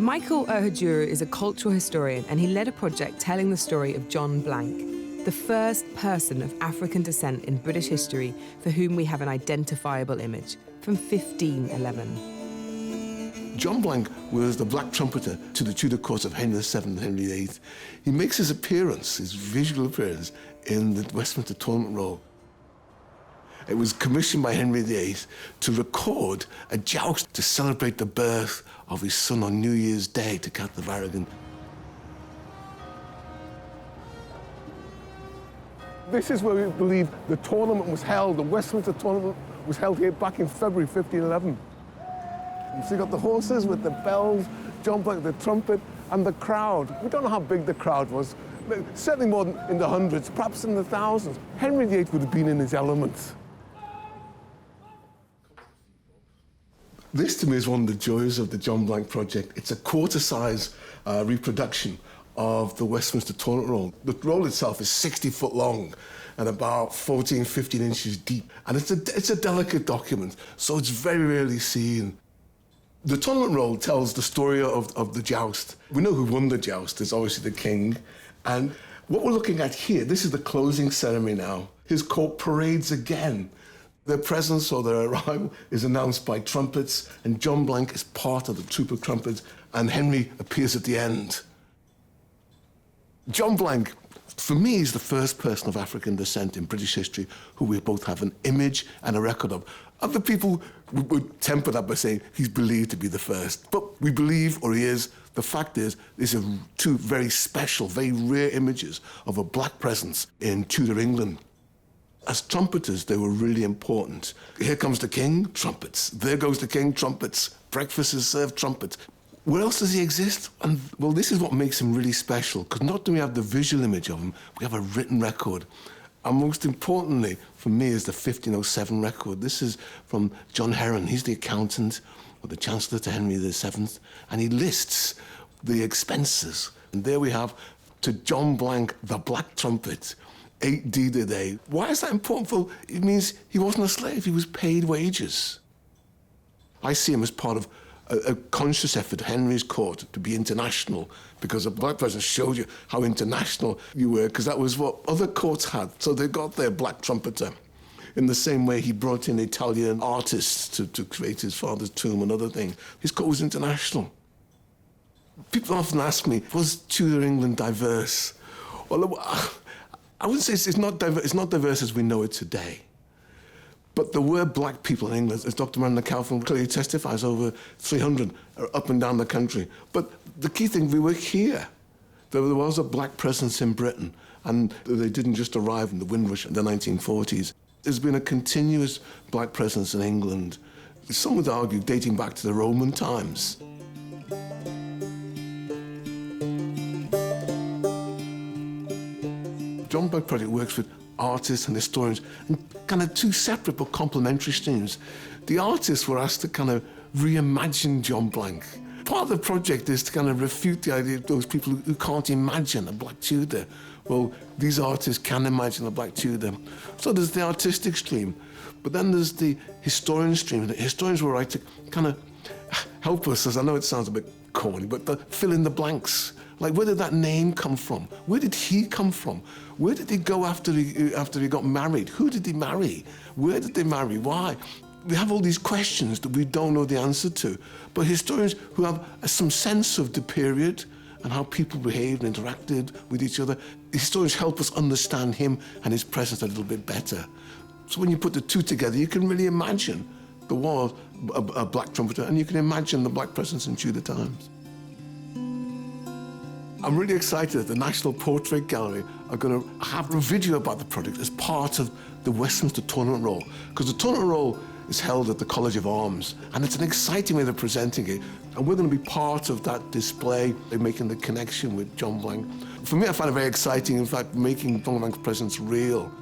Michael Erhajuru is a cultural historian, and he led a project telling the story of John Blanke, the first person of African descent in British history for whom we have an identifiable image, from 1511. John Blanke was the black trumpeter to the Tudor courts of Henry VII and Henry VIII. He makes his appearance, his visual appearance, in the Westminster Tournament Roll. It was commissioned by Henry VIII to record a joust to celebrate the birth of his son on New Year's Day to Cat the Varagon. This is where we believe the tournament was held. The Westminster Tournament was held here back in February 1511. So you got the horses with the bells, John Blanke, the trumpet, and the crowd. We don't know how big the crowd was. Certainly more than in the hundreds, perhaps in the thousands. Henry VIII would have been in his element. This, to me, is one of the joys of the John Blanke Project. It's a quarter-size reproduction of the Westminster Tournament Roll. The roll itself is 60 foot long and about 14, 15 inches deep. And it's a delicate document, so it's very rarely seen. The Tournament Roll tells the story of the joust. We know who won the joust. It's obviously the king. And what we're looking at here, this is the closing ceremony now. His court parades again. Their presence or their arrival is announced by trumpets, and John Blanke is part of the troop of trumpets, and Henry appears at the end. John Blanke, for me, is the first person of African descent in British history who we both have an image and a record of. Other people would temper that by saying he's believed to be the first, but we believe, or he is. The fact is, these are two very special, very rare images of a black presence in Tudor England. As trumpeters, they were really important. Here comes the king, trumpets. There goes the king, trumpets. Breakfast is served, trumpets. Where else does he exist? And, well, this is what makes him really special, because not do we have the visual image of him, we have a written record. And most importantly, for me, is the 1507 record. This is from John Heron. He's the accountant, or the Chancellor to Henry VII, and he lists the expenses. And there we have, to John Blanke, the Black Trumpet, 8 deed a day. Why is that important? Well, it means he wasn't a slave, he was paid wages. I see him as part of a conscious effort, Henry's court, to be international, because a black person showed you how international you were, because that was what other courts had. So they got their black trumpeter. In the same way he brought in Italian artists to create his father's tomb and other things. His court was international. People often ask me, was Tudor England diverse? Well, I wouldn't say it's not diverse as we know it today. But there were black people in England, as Dr. Miranda Kaufman clearly testifies, over 300 up and down the country. But the key thing, we were here. There was a black presence in Britain, and they didn't just arrive in the Windrush in the 1940s. There's been a continuous black presence in England, some would argue dating back to the Roman times. John Blanke Project works with artists and historians in kind of two separate but complementary streams. The artists were asked to kind of reimagine John Blanke. Part of the project is to kind of refute the idea of those people who can't imagine a black Tudor. Well, these artists can imagine a black Tudor. So there's the artistic stream, but then there's the historian stream. The historians were right to kind of help us, as I know it sounds a bit corny, but to fill in the blanks. Like, where did that name come from? Where did he come from? Where did he go after he got married? Who did he marry? Where did they marry? Why? We have all these questions that we don't know the answer to. But historians who have some sense of the period and how people behaved and interacted with each other, historians help us understand him and his presence a little bit better. So when you put the two together, you can really imagine there was a black trumpeter, and you can imagine the black presence in Tudor times. I'm really excited that the National Portrait Gallery are going to have a video about the project as part of the Westminster Tournament Roll, because the Tournament Roll is held at the College of Arms, and it's an exciting way of presenting it, and we're going to be part of that display, making the connection with John Blanke. For me, I find it very exciting, in fact, making John Blanke's presence real.